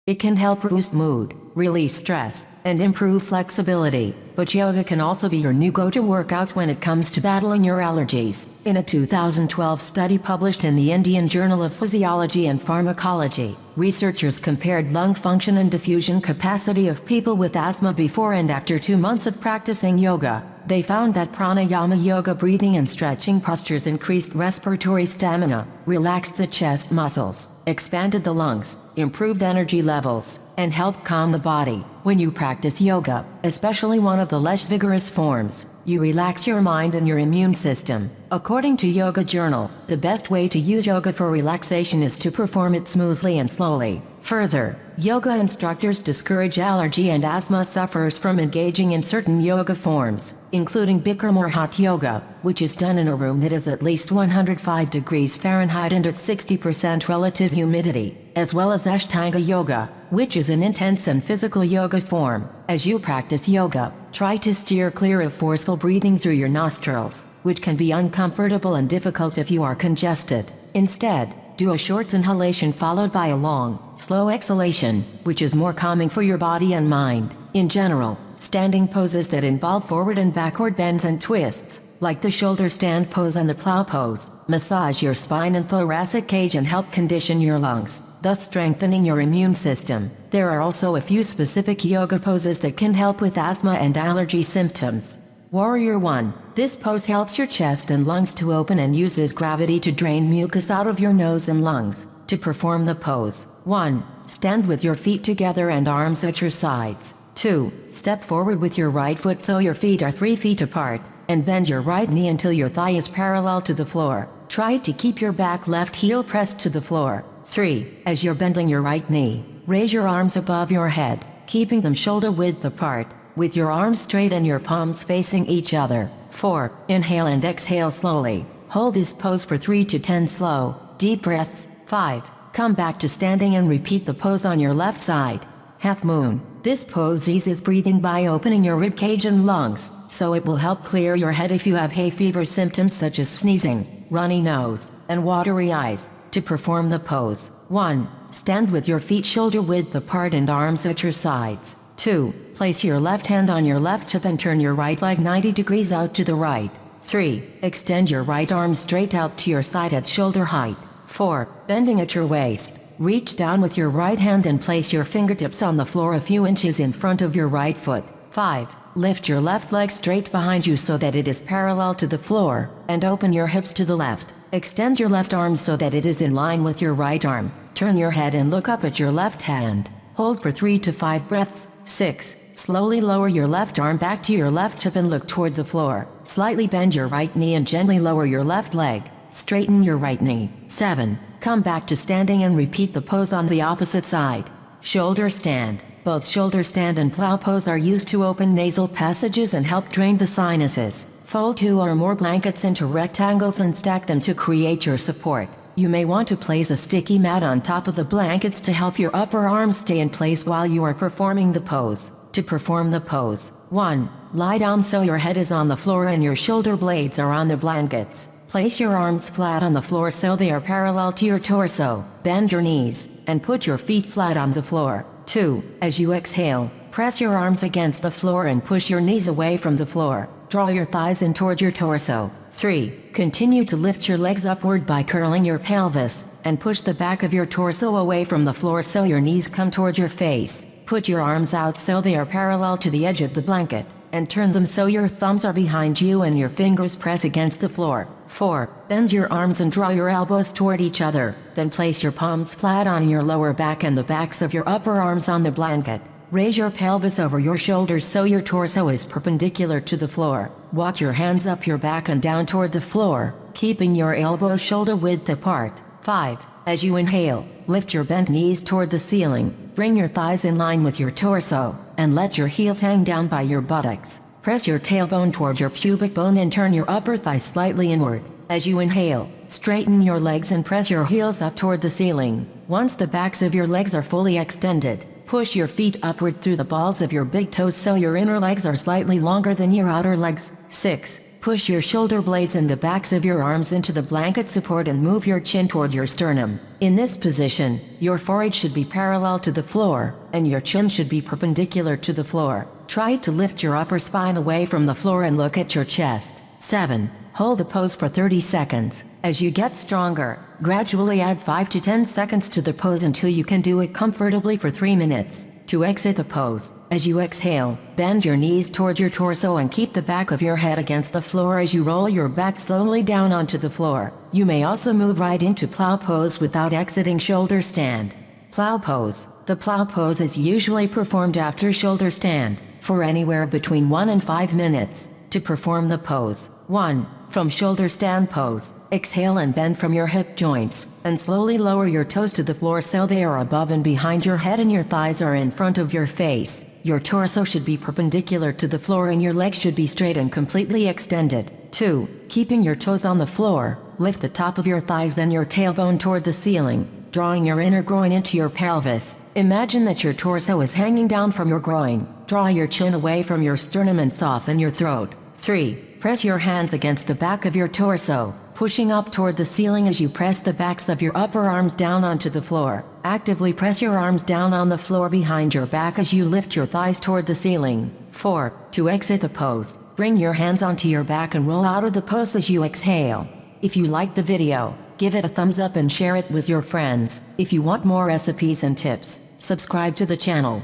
It can help boost mood, release stress, and improve flexibility, but yoga can also be your new go-to workout when it comes to battling your allergies. In a 2012 study published in the Indian Journal of Physiology and Pharmacology, researchers compared lung function and diffusion capacity of people with asthma before and after 2 months of practicing yoga. They found that pranayama yoga breathing and stretching postures increased respiratory stamina, relaxed the chest muscles, expanded the lungs, improved energy levels, and helped calm the body. When you practice yoga, especially one of the less vigorous forms, you relax your mind and your immune system. According to Yoga Journal, the best way to use yoga for relaxation is to perform it smoothly and slowly. Further, yoga instructors discourage allergy and asthma sufferers from engaging in certain yoga forms, including Bikram or hot yoga, which is done in a room that is at least 105 degrees Fahrenheit and at 60% relative humidity, as well as Ashtanga yoga, which is an intense and physical yoga form. As you practice yoga, try to steer clear of forceful breathing through your nostrils, which can be uncomfortable and difficult if you are congested. Instead, do a short inhalation followed by a long, slow exhalation, which is more calming for your body and mind. In general, standing poses that involve forward and backward bends and twists, like the shoulder stand pose and the plow pose, massage your spine and thoracic cage and help condition your lungs, thus strengthening your immune system. There are also a few specific yoga poses that can help with asthma and allergy symptoms. Warrior 1. This pose helps your chest and lungs to open and uses gravity to drain mucus out of your nose and lungs. To perform the pose, 1. Stand with your feet together and arms at your sides. 2. Step forward with your right foot so your feet are 3 feet apart, and bend your right knee until your thigh is parallel to the floor. Try to keep your back left heel pressed to the floor. 3. As you're bending your right knee, raise your arms above your head, keeping them shoulder width apart, with your arms straight and your palms facing each other. 4. Inhale and exhale slowly. Hold this pose for 3 to 10 slow, deep breaths. 5. Come back to standing and repeat the pose on your left side. Half moon. This pose eases breathing by opening your rib cage and lungs, so it will help clear your head if you have hay fever symptoms such as sneezing, runny nose, and watery eyes. To perform the pose, 1. Stand with your feet shoulder width apart and arms at your sides. 2. Place your left hand on your left hip and turn your right leg 90 degrees out to the right. 3. Extend your right arm straight out to your side at shoulder height. 4. Bending at your waist, reach down with your right hand and place your fingertips on the floor a few inches in front of your right foot. 5. Lift your left leg straight behind you so that it is parallel to the floor, and open your hips to the left. Extend your left arm so that it is in line with your right arm. Turn your head and look up at your left hand. Hold for 3 to 5 breaths. 6. Slowly lower your left arm back to your left hip and look toward the floor. Slightly bend your right knee and gently lower your left leg. Straighten your right knee. 7. Come back to standing and repeat the pose on the opposite side. Shoulder stand. Both shoulder stand and plow pose are used to open nasal passages and help drain the sinuses. Fold 2 or more blankets into rectangles and stack them to create your support. You may want to place a sticky mat on top of the blankets to help your upper arms stay in place while you are performing the pose. To perform the pose, 1. Lie down so your head is on the floor and your shoulder blades are on the blankets. Place your arms flat on the floor so they are parallel to your torso. Bend your knees, and put your feet flat on the floor. 2. As you exhale, press your arms against the floor and push your knees away from the floor. Draw your thighs in toward your torso. 3. Continue to lift your legs upward by curling your pelvis, and push the back of your torso away from the floor so your knees come toward your face. Put your arms out so they are parallel to the edge of the blanket, and turn them so your thumbs are behind you and your fingers press against the floor. 4. Bend your arms and draw your elbows toward each other, then place your palms flat on your lower back and the backs of your upper arms on the blanket. Raise your pelvis over your shoulders so your torso is perpendicular to the floor. Walk your hands up your back and down toward the floor, keeping your elbows shoulder width apart. 5. As you inhale, lift your bent knees toward the ceiling, bring your thighs in line with your torso, and let your heels hang down by your buttocks. Press your tailbone toward your pubic bone and turn your upper thigh slightly inward. As you inhale, straighten your legs and press your heels up toward the ceiling. Once the backs of your legs are fully extended, push your feet upward through the balls of your big toes so your inner legs are slightly longer than your outer legs. 6. Push your shoulder blades and the backs of your arms into the blanket support and move your chin toward your sternum. In this position, your forehead should be parallel to the floor, and your chin should be perpendicular to the floor. Try to lift your upper spine away from the floor and look at your chest. 7. Hold the pose for 30 seconds. As you get stronger, gradually add 5 to 10 seconds to the pose until you can do it comfortably for 3 minutes. To exit the pose, as you exhale, bend your knees toward your torso and keep the back of your head against the floor as you roll your back slowly down onto the floor. You may also move right into plow pose without exiting shoulder stand. Plow pose. The plow pose is usually performed after shoulder stand, for anywhere between 1 and 5 minutes. To perform the pose, 1. From shoulder stand pose, exhale and bend from your hip joints, and slowly lower your toes to the floor so they are above and behind your head and your thighs are in front of your face. Your torso should be perpendicular to the floor and your legs should be straight and completely extended. 2. Keeping your toes on the floor, lift the top of your thighs and your tailbone toward the ceiling, drawing your inner groin into your pelvis. Imagine that your torso is hanging down from your groin. Draw your chin away from your sternum and soften your throat. 3. Press your hands against the back of your torso, pushing up toward the ceiling as you press the backs of your upper arms down onto the floor. Actively press your arms down on the floor behind your back as you lift your thighs toward the ceiling. 4. To exit the pose, bring your hands onto your back and roll out of the pose as you exhale. If you liked the video, give it a thumbs up and share it with your friends. If you want more recipes and tips, subscribe to the channel.